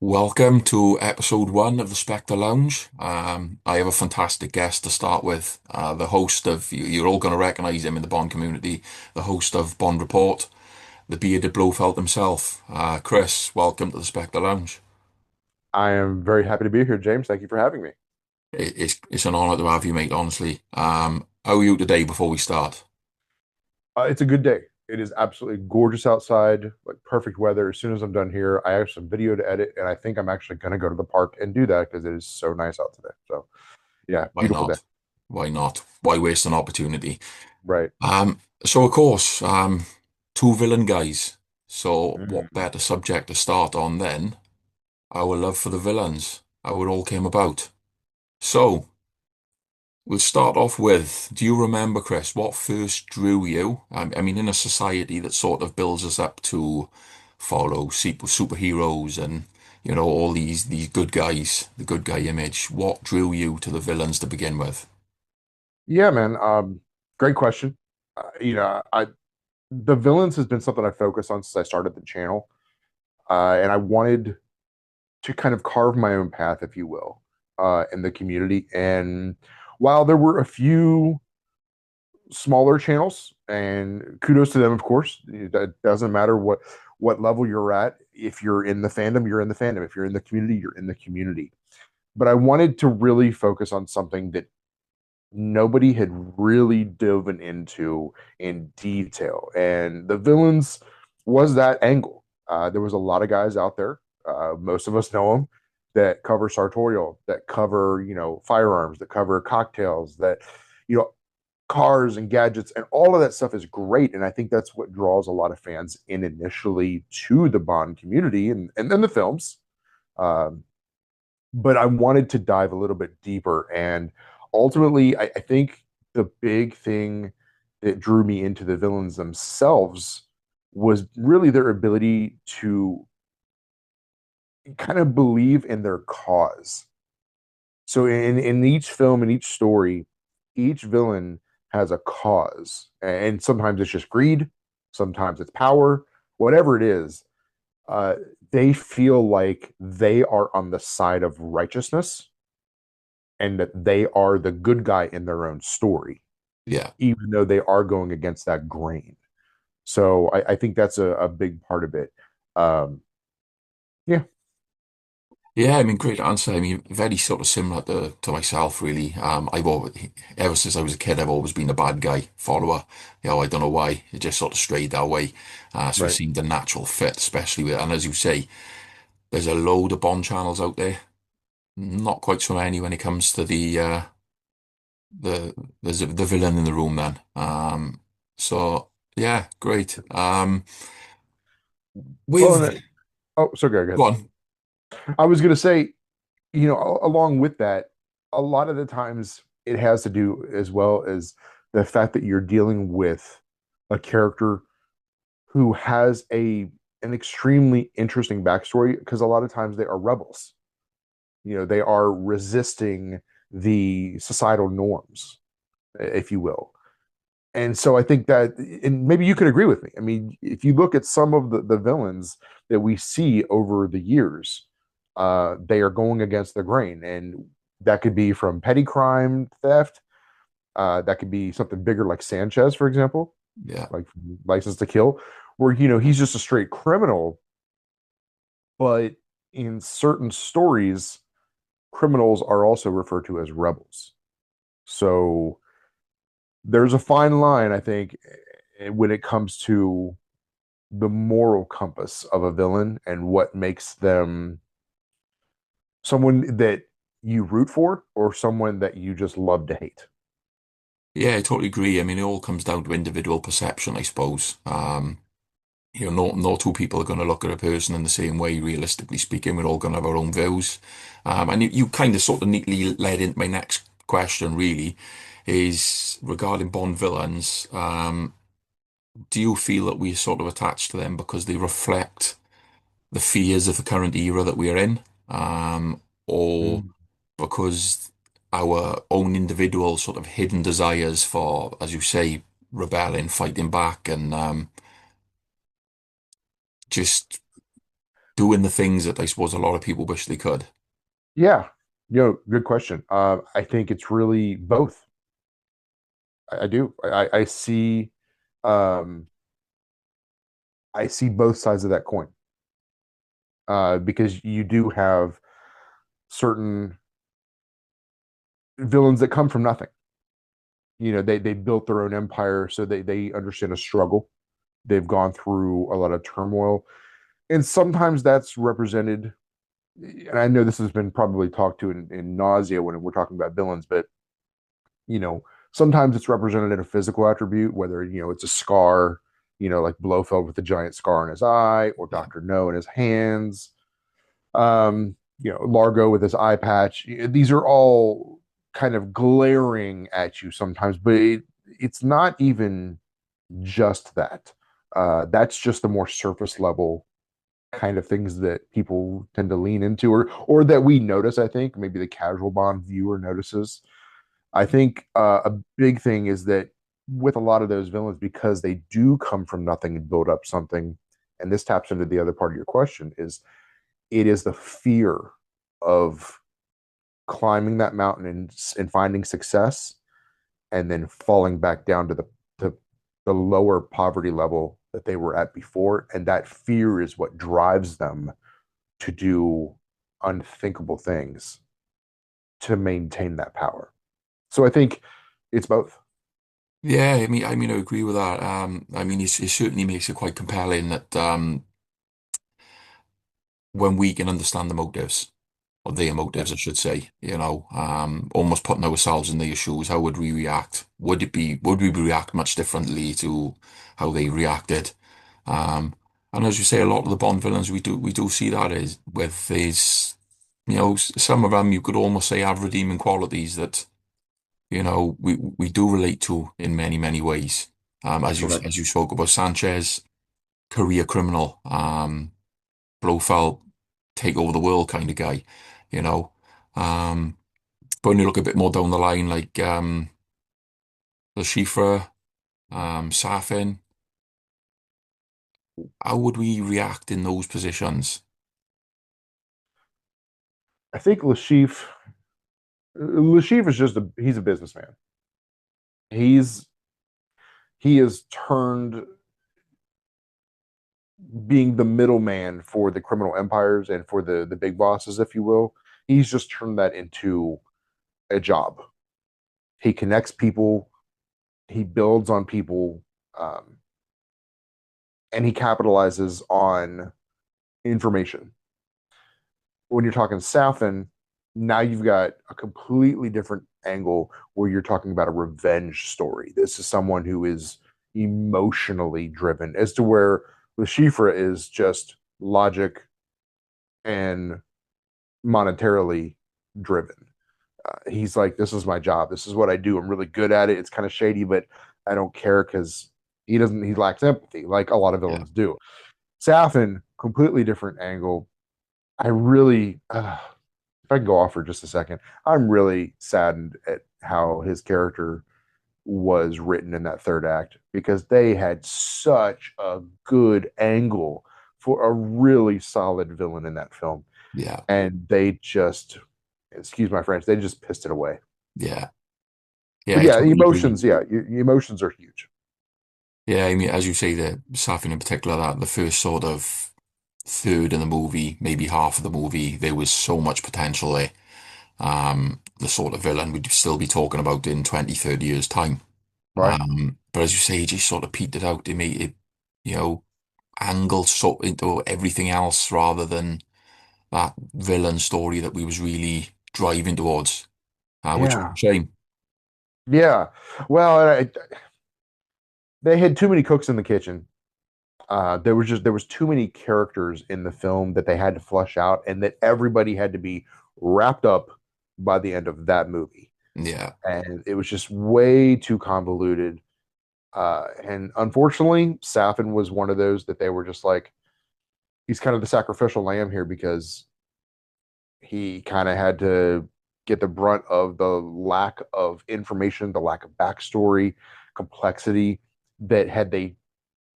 Welcome to episode one of the Spectre Lounge. I have a fantastic guest to start with. The host of, you're all going to recognize him in the Bond community, the host of Bond Report, the Bearded Blofeld himself. Chris, welcome to the Spectre Lounge. I am very happy to be here, James. Thank you for having me. It's an honor to have you, mate, honestly. How are you today before we start? It's a good day. It is absolutely gorgeous outside, like perfect weather. As soon as I'm done here, I have some video to edit, and I think I'm actually going to go to the park and do that because it is so nice out today. So, yeah, Why beautiful day. not? Why not? Why waste an opportunity? Right. So of course, two villain guys. So what Mm. better subject to start on then? Our love for the villains, how it all came about. So, we'll start off with, do you remember, Chris, what first drew you? I mean, in a society that sort of builds us up to follow superheroes and, all these good guys, the good guy image, what drew you to the villains to begin with? Yeah, man. Great question. I the villains has been something I focused on since I started the channel, and I wanted to kind of carve my own path, if you will, in the community. And while there were a few smaller channels, and kudos to them, of course. It doesn't matter what level you're at. If you're in the fandom, you're in the fandom. If you're in the community, you're in the community. But I wanted to really focus on something that nobody had really dove into in detail, and the villains was that angle. There was a lot of guys out there. Most of us know them that cover sartorial, that cover firearms, that cover cocktails, that you know cars and gadgets, and all of that stuff is great. And I think that's what draws a lot of fans in initially to the Bond community and then the films. Um, but I wanted to dive a little bit deeper. And ultimately, I think the big thing that drew me into the villains themselves was really their ability to kind of believe in their cause. So in each film, in each story, each villain has a cause, and sometimes it's just greed, sometimes it's power, whatever it is. Uh, they feel like they are on the side of righteousness and that they are the good guy in their own story, Yeah. even though they are going against that grain. So I think that's a big part of it. Um, yeah, Yeah, I mean, great answer. I mean, very sort of similar to myself, really. I've always, ever since I was a kid, I've always been a bad guy follower. I don't know why. It just sort of strayed that way. So it right. seemed a natural fit, especially with, and as you say, there's a load of Bond channels out there. Not quite so many when it comes to the the villain in the room then. So yeah, great. Well, With oh, so go Go ahead. on. I was going to say, along with that, a lot of the times it has to do as well as the fact that you're dealing with a character who has an extremely interesting backstory because a lot of times they are rebels. They are resisting the societal norms, if you will. And so I think that, and maybe you could agree with me. I mean, if you look at some of the villains that we see over the years, they are going against the grain. And that could be from petty crime, theft. That could be something bigger like Sanchez, for example, Yeah. like License to Kill, where, he's just a straight criminal. But in certain stories, criminals are also referred to as rebels. So there's a fine line, I think, when it comes to the moral compass of a villain and what makes them someone that you root for or someone that you just love to hate. Yeah, I totally agree. I mean, it all comes down to individual perception, I suppose. No two people are going to look at a person in the same way, realistically speaking. We're all going to have our own views. And you kind of sort of neatly led into my next question, really, is regarding Bond villains. Do you feel that we're sort of attached to them because they reflect the fears of the current era that we're in? Or Mm. because our own individual sort of hidden desires for, as you say, rebelling, fighting back, and just doing the things that I suppose a lot of people wish they could. Yeah, good question. I think it's really both. I do. Um, I see both sides of that coin. Because you do have certain villains that come from nothing. They built their own empire, so they understand a struggle. They've gone through a lot of turmoil, and sometimes that's represented. And I know this has been probably talked to in nausea when we're talking about villains, but you know, sometimes it's represented in a physical attribute, whether it's a scar, like Blofeld with a giant scar in his eye, or Yeah. Doctor No in his hands, Largo with his eye patch. These are all kind of glaring at you sometimes, but it's not even just that. That's just the more surface level kind of things that people tend to lean into, or that we notice. I think maybe the casual Bond viewer notices. I think a big thing is that with a lot of those villains, because they do come from nothing and build up something, and this taps into the other part of your question, is it is the fear of climbing that mountain and finding success and then falling back down to the lower poverty level that they were at before. And that fear is what drives them to do unthinkable things to maintain that power. So I think it's both. Yeah, I agree with that. It certainly makes it quite compelling that when we can understand the motives, or their Yeah. motives, I should say, almost putting ourselves in their shoes, how would we react? Would we react much differently to how they reacted? Um, and as you say, a lot of the Bond villains, we do see that is with these, some of them you could almost say have redeeming qualities that, we do relate to in many, many ways. As Correct. you spoke about Sanchez, career criminal, Blofeld, take over the world kind of guy, you know. Um, but when you look a bit more down the line, like the Shifra, Safin, how would we react in those positions? I think Lashif is he's a businessman. He's he has turned being the middleman for the criminal empires and for the big bosses, if you will. He's just turned that into a job. He connects people, he builds on people, um, and he capitalizes on information. When you're talking Safin, now you've got a completely different angle where you're talking about a revenge story. This is someone who is emotionally driven, as to where the Shifra is just logic and monetarily driven. He's like, this is my job. This is what I do. I'm really good at it. It's kind of shady, but I don't care because he lacks empathy like a lot of Yeah, villains do. Safin, completely different angle. I really, if I can go off for just a second, I'm really saddened at how his character was written in that third act because they had such a good angle for a really solid villain in that film. yeah, And they just, excuse my French, they just pissed it away. yeah, yeah. But I yeah, totally agree. emotions, yeah, emotions are huge. Yeah, as you say, the Safin in particular, that the first sort of third in the movie, maybe half of the movie, there was so much potential there. The sort of villain we'd still be talking about in 20, 30 years' time. Right? But as you say, it just sort of petered out. It made it, you know, angled sort into everything else rather than that villain story that we was really driving towards, which was a Yeah. shame. Yeah. Well, they had too many cooks in the kitchen. There was too many characters in the film that they had to flush out, and that everybody had to be wrapped up by the end of that movie. Yeah, And it was just way too convoluted. And unfortunately, Safin was one of those that they were just like, he's kind of the sacrificial lamb here because he kind of had to get the brunt of the lack of information, the lack of backstory, complexity that had they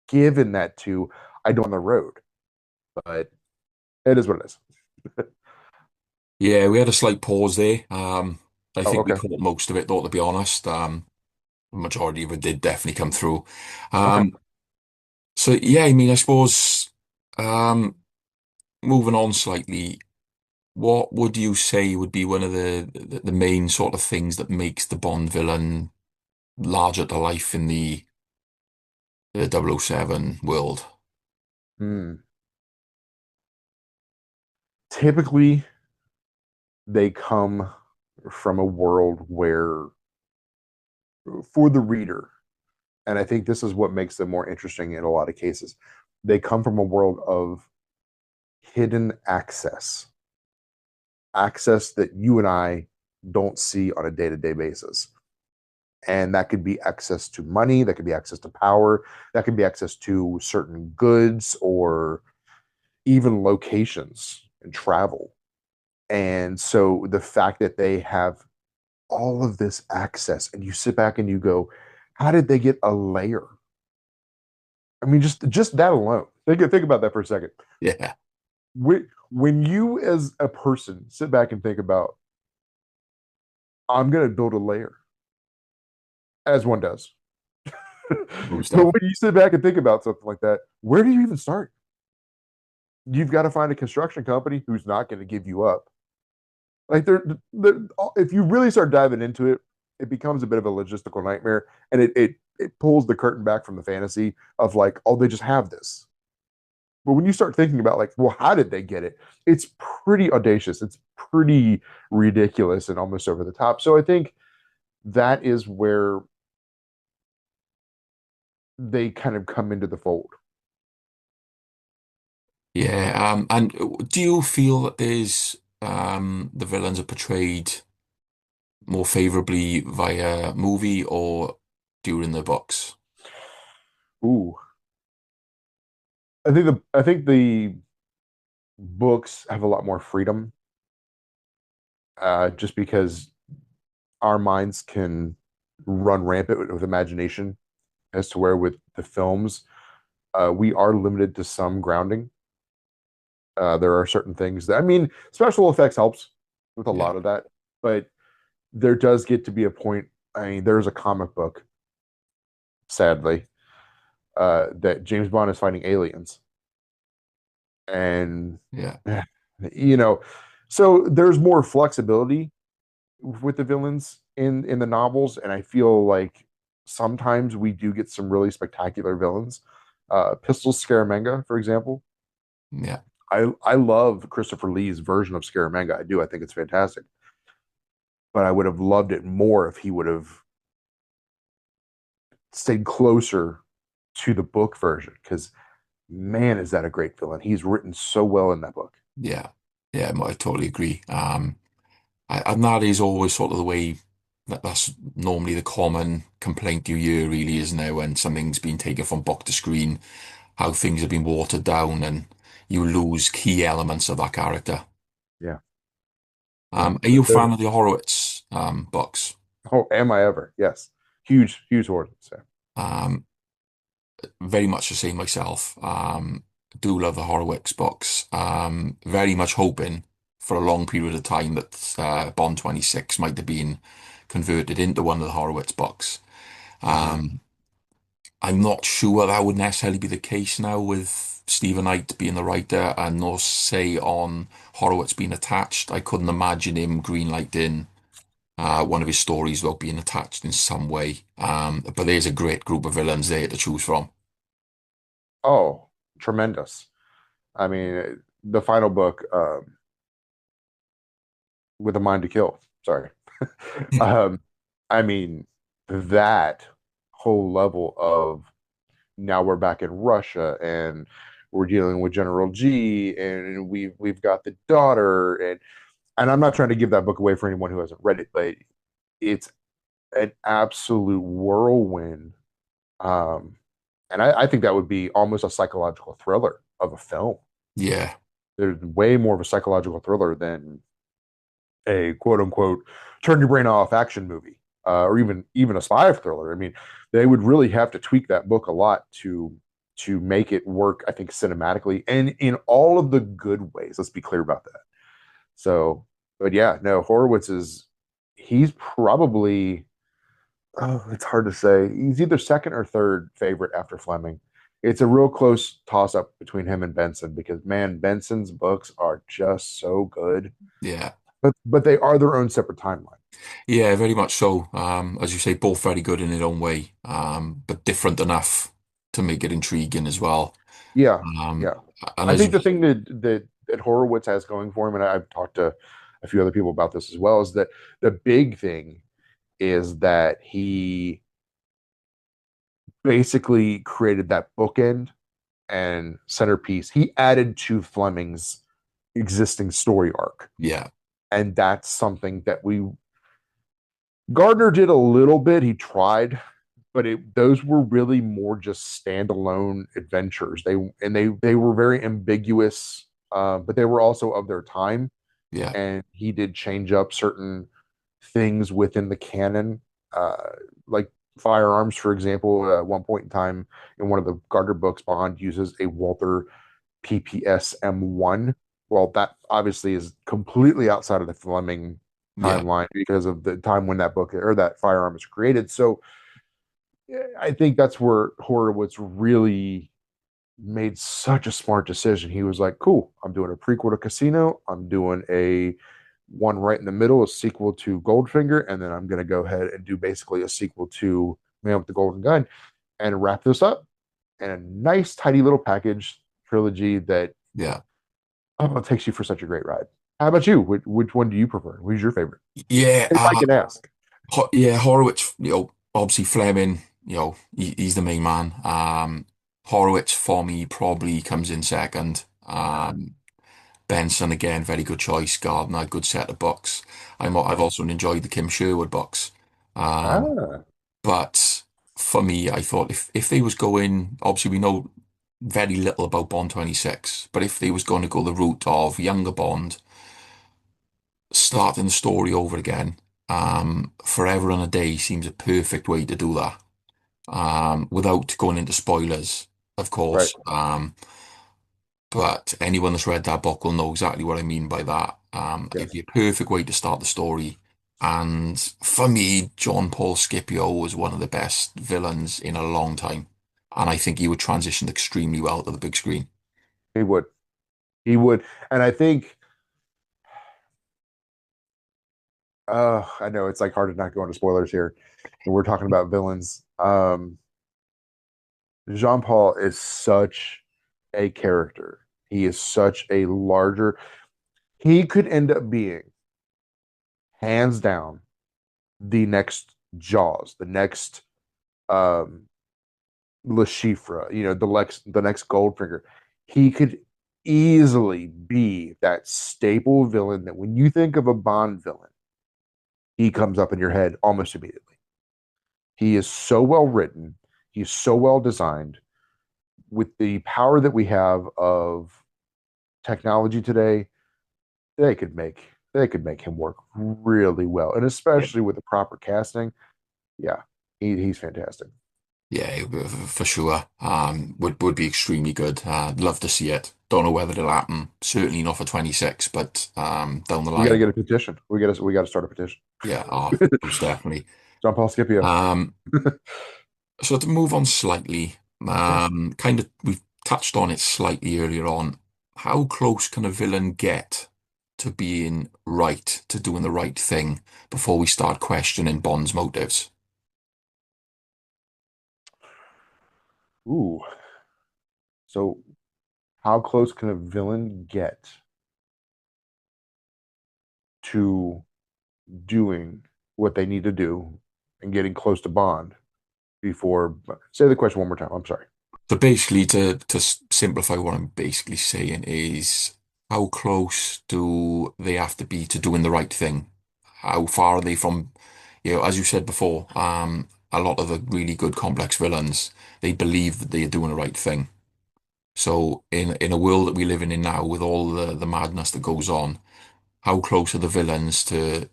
given that to, I don't on the road. But It is what it is. Yeah, we had a slight pause there. I Oh, think we okay. caught most of it, though, to be honest. The majority of it did definitely come through. Okay. Um, so yeah, I mean, I suppose um, moving on slightly, what would you say would be one of the main sort of things that makes the Bond villain larger to life in the 007 world? Hmm. Typically, they come from a world where, for the reader, and I think this is what makes them more interesting in a lot of cases, they come from a world of hidden access, access that you and I don't see on a day to day basis. And that could be access to money, that could be access to power, that could be access to certain goods or even locations and travel. And so the fact that they have all of this access and you sit back and you go, how did they get a layer? I mean, just that alone. Think about that for a second. Yeah, When you as a person sit back and think about, I'm going to build a layer, as one does. most But stuff. when you sit back and think about something like that, where do you even start? You've got to find a construction company who's not going to give you up. Like if you really start diving into it, it becomes a bit of a logistical nightmare, and it pulls the curtain back from the fantasy of like, oh, they just have this. But when you start thinking about like, well, how did they get it? It's pretty audacious. It's pretty ridiculous and almost over the top. So I think that is where they kind of come into the fold. Yeah, and do you feel that there's the villains are portrayed more favorably via movie or during the books? Ooh, I think the books have a lot more freedom, just because our minds can run rampant with imagination as to where with the films, we are limited to some grounding. There are certain things that, I mean, special effects helps with a Yeah, lot of that, but there does get to be a point. I mean, there's a comic book, sadly, that James Bond is fighting aliens, and yeah, you know, so there's more flexibility with the villains in the novels, and I feel like sometimes we do get some really spectacular villains. Pistol Scaramanga, for example. yeah, I love Christopher Lee's version of Scaramanga. I do. I think it's fantastic. But I would have loved it more if he would have stayed closer to the book version. Because man, is that a great villain? He's written so well in that book. yeah, yeah. I totally agree. And that is always sort of the way that's normally the common complaint you hear, really, isn't it? When something's been taken from book to screen, how things have been watered down and you lose key elements of that character. Yeah. No. Are you a fan of the Horowitz books? Oh, am I ever? Yes. Huge, huge horse. Um, Very much the same myself. Do love the Horowitz books. Very much hoping for a long period of time that Bond 26 might have been converted into one of the Horowitz books. Mm-hmm. Um, I'm not sure that would necessarily be the case now with Stephen Knight being the writer and no say on Horowitz being attached. I couldn't imagine him greenlighting one of his stories without being attached in some way. But there's a great group of villains there to choose from. Oh, tremendous. I mean, the final book, with a mind to kill. Sorry. um, I mean, that whole level of, now we're back in Russia and we're dealing with General G and we've got the daughter, and I'm not trying to give that book away for anyone who hasn't read it, but it's an absolute whirlwind. Um, and I think that would be almost a psychological thriller of a film. Yeah, There's way more of a psychological thriller than a quote unquote turn your brain off action movie, or even a spy thriller. I mean, they would really have to tweak that book a lot to to make it work, I think, cinematically and in all of the good ways. Let's be clear about that. So, but yeah, no, Horowitz is he's probably oh, it's hard to say. He's either second or third favorite after Fleming. It's a real close toss up between him and Benson because man, Benson's books are just so good. Yeah. But they are their own separate timeline. Yeah, very much so. As you say, both very good in their own way, but different enough to make it intriguing as well. Yeah, Um, yeah. and I as think you, the thing that Horowitz has going for him, and I've talked to a few other people about this as well, is that the big thing is that he basically created that bookend and centerpiece. He added to Fleming's existing story arc, yeah, and that's something that we Gardner did a little bit. He tried, but those were really more just standalone adventures. They were very ambiguous, but they were also of their time. yeah, And he did change up certain things within the canon, uh, like firearms, for example. At one point in time, in one of the Gardner books, Bond uses a Walther PPS M1. Well, that obviously is completely outside of the Fleming yeah, timeline because of the time when that book or that firearm was created. So I think that's where Horowitz really made such a smart decision. He was like, cool, I'm doing a prequel to Casino. I'm doing a one right in the middle, a sequel to Goldfinger, and then I'm going to go ahead and do basically a sequel to Man with the Golden Gun and wrap this up in a nice, tidy little package trilogy that yeah, oh, it takes you for such a great ride. How about you? Which one do you prefer? Who's your favorite? yeah. If I can ask. Yeah, Horowitz. Obviously Fleming. He's the main man. Horowitz for me probably comes in second. Benson again, very good choice. Gardner, good set of books. I've Okay. also enjoyed the Kim Sherwood books. Um, Ah, but for me, I thought if they was going, obviously we know very little about Bond 26, but if they was going to go the route of younger Bond, starting the story over again, Forever and a Day seems a perfect way to do that. Without going into spoilers, of right. course. But anyone that's read that book will know exactly what I mean by that. It'd be Yes. a perfect way to start the story. And for me, John Paul Scipio was one of the best villains in a long time. And I think he would transition extremely well to the big screen. He would. He would. And I think I know it's like hard to not go into spoilers here. And we're talking about villains. Jean Paul is such a character. He is such a larger. He could end up being hands down the next Jaws, the next um Le Chiffre, the next Goldfinger. He could easily be that staple villain that when you think of a Bond villain, he comes up in your head almost immediately. He is so well written, he's so well designed. With the power that we have of technology today, they could make him work really well, and Yeah. especially with the proper casting. Yeah, he's fantastic. Yeah, for sure. Would be extremely good. Love to see it. Don't know whether it'll happen. Certainly not for 26, but down the We got to line, get a petition. We got to start a petition. yeah, most definitely. John Paul Scipio. Um, So to move on slightly, Yeah. kind of we've touched on it slightly earlier on. How close can a villain get to being right, to doing the right thing before we start questioning Bond's motives? Ooh. So how close can a villain get to doing what they need to do and getting close to Bond before? Say the question one more time. I'm sorry. So basically, to simplify what I'm basically saying is how close do they have to be to doing the right thing? How far are they from, as you said before, a lot of the really good complex villains, they believe that they are doing the right thing. So in a world that we live in now, with all the madness that goes on, how close are the villains to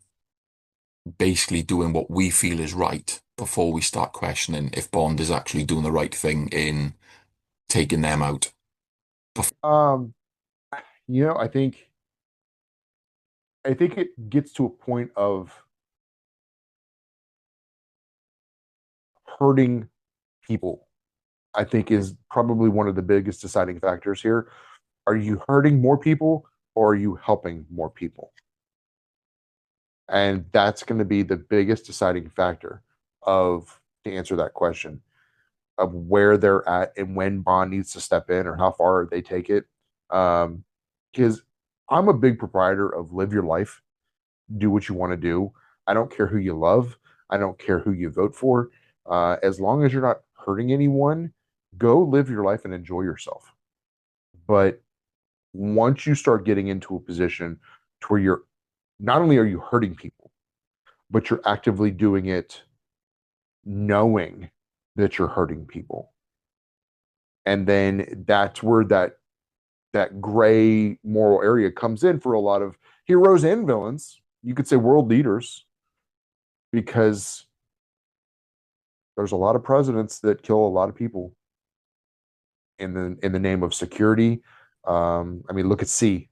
basically doing what we feel is right before we start questioning if Bond is actually doing the right thing in taking them out. Um, I think it gets to a point of hurting people. I think is probably one of the biggest deciding factors here. Are you hurting more people or are you helping more people? And that's going to be the biggest deciding factor of to answer that question of where they're at and when Bond needs to step in or how far they take it. Because I'm a big proprietor of live your life, do what you want to do. I don't care who you love. I don't care who you vote for. As long as you're not hurting anyone, go live your life and enjoy yourself. But once you start getting into a position to where you're not only are you hurting people, but you're actively doing it knowing that you're hurting people. And then that's where that gray moral area comes in for a lot of heroes and villains. You could say world leaders, because there's a lot of presidents that kill a lot of people in the name of security. I mean, look at C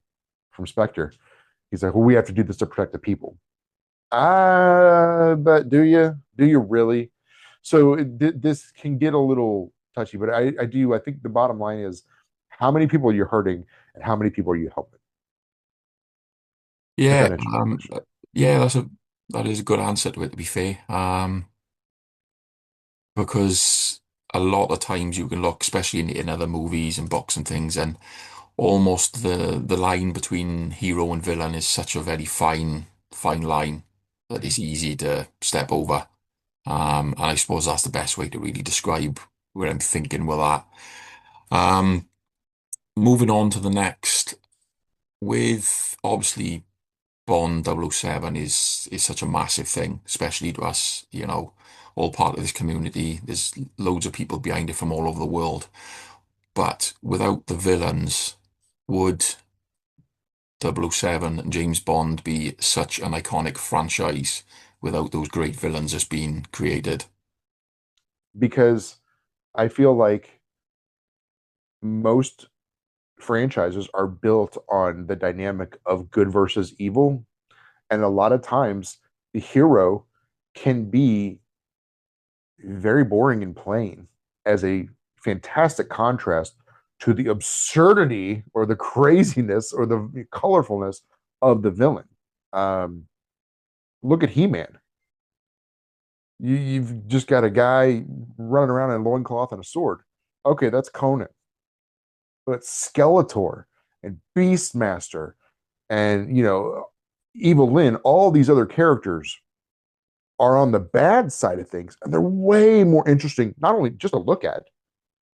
from Spectre. He's like, well, we have to do this to protect the people. But do you? Do you really? So this can get a little touchy, but I do. I think the bottom line is how many people are you hurting and how many people are you helping? If Yeah, that answers your question. yeah, that is a good answer to it, to be fair. Because a lot of times you can look, especially in other movies and books and things, and almost the line between hero and villain is such a very fine line that it's easy to step over. And I suppose that's the best way to really describe where I'm thinking with that. Um, Moving on to the next, with obviously Bond 007 is such a massive thing, especially to us, all part of this community. There's loads of people behind it from all over the world. But without the villains, would 007 and James Bond be such an iconic franchise without those great villains just being created? Because I feel like most franchises are built on the dynamic of good versus evil. And a lot of times the hero can be very boring and plain as a fantastic contrast to the absurdity or the craziness or the colorfulness of the villain. Um, Look at He-Man. You've just got a guy running around in a loincloth and a sword. Okay, that's Conan. But Skeletor and Beastmaster and, Evil Lyn, all these other characters are on the bad side of things. And they're way more interesting, not only just to look at,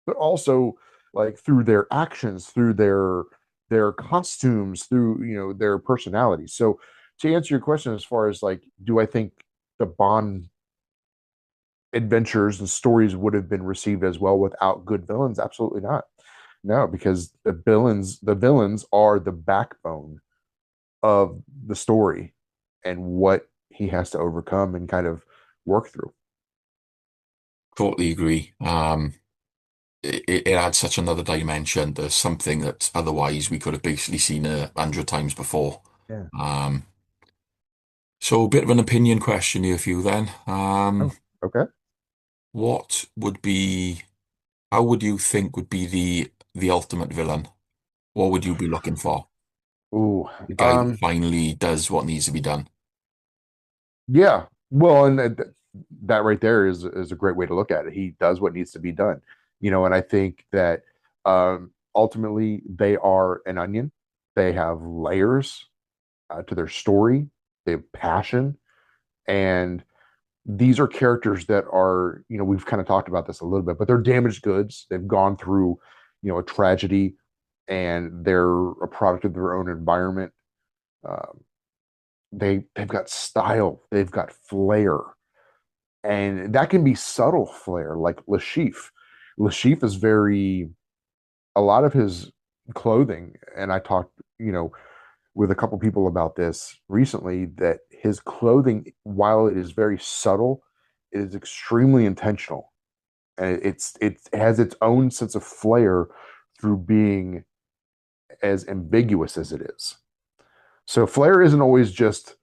but also like through their actions, through their costumes, through their personalities. So to answer your question, as far as like, do I think the Bond adventures and stories would have been received as well without good villains? Absolutely not. No, because the villains are the backbone of the story and what he has to overcome and kind of work through. Totally agree. It adds such another dimension to something that otherwise we could have basically seen 100 times before. Yeah. Um, so a bit of an opinion question here for you then. Oh, okay. What would be, how would you think would be the ultimate villain? What would you be looking for? Ooh. The guy that finally does what needs to be done. Yeah. Well, and that right there is a great way to look at it. He does what needs to be done. And I think that ultimately they are an onion. They have layers to their story. They have passion, and these are characters that are, we've kind of talked about this a little bit, but they're damaged goods. They've gone through, a tragedy, and they're a product of their own environment. Um, they've got style, they've got flair, and that can be subtle flair, like Lashif. Lashif is very a lot of his clothing, and I talked, with a couple people about this recently, that his clothing, while it is very subtle, it is extremely intentional. and it has its own sense of flair through being as ambiguous as it is. So flair isn't always just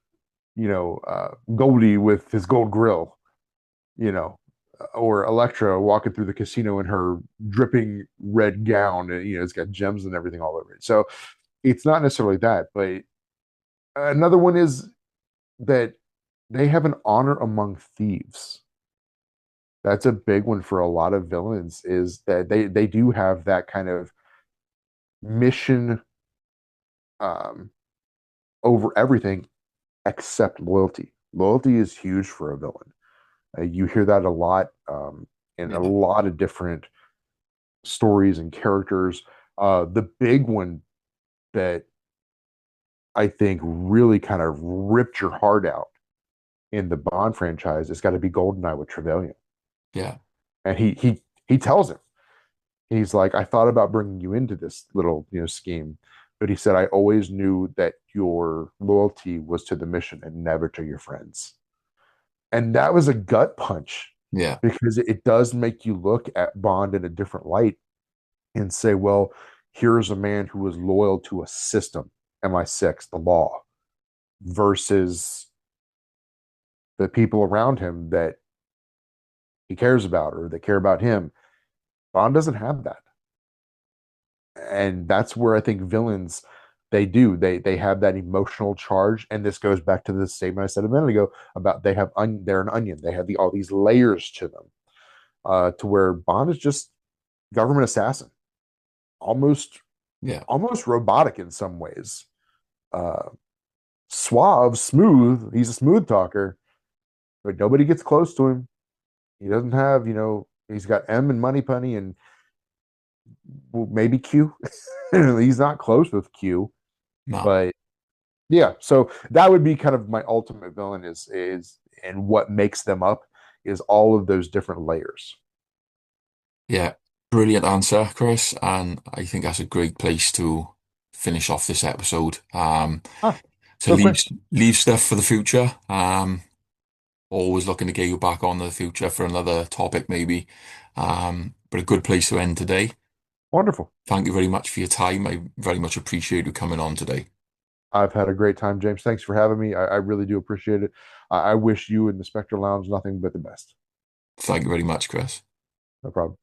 Goldie with his gold grill, you know, or Electra walking through the casino in her dripping red gown, and it's got gems and everything all over it. So it's not necessarily that, but another one is that they have an honor among thieves. That's a big one for a lot of villains, is that they do have that kind of mission um, over everything except loyalty. Loyalty is huge for a villain. You hear that a lot in a Yeah. lot of different stories and characters. The big one that I think really kind of ripped your heart out in the Bond franchise has got to be Goldeneye with Trevelyan. Yeah. And he tells him, he's like, I thought about bringing you into this little scheme, but he said I always knew that your loyalty was to the mission and never to your friends. And that was a gut punch Yeah. because it does make you look at Bond in a different light and say, well, here's a man who was loyal to a system, MI6, the law, versus the people around him that he cares about or that care about him. Bond doesn't have that. And that's where I think villains they have that emotional charge. And this goes back to the statement I said a minute ago about they're an onion. They have all these layers to them, to where Bond is just government assassin, almost Yeah. almost robotic in some ways. Uh, Suave, smooth. He's a smooth talker, but nobody gets close to him. He doesn't have, he's got M and Money Penny and well, maybe Q. He's not close with Q, No. but yeah. So that would be kind of my ultimate villain is and what makes them up is all of those different layers. Yeah. Brilliant answer, Chris. And I think that's a great place to finish off this episode. Ah, To so quick. leave stuff for the future. Always looking to get you back on the future for another topic, maybe. But a good place to end today. Wonderful. Thank you very much for your time. I very much appreciate you coming on today. I've had a great time, James. Thanks for having me. I really do appreciate it. I wish you and the Spectre Lounge nothing but the best. Thank you very much, Chris. No problem.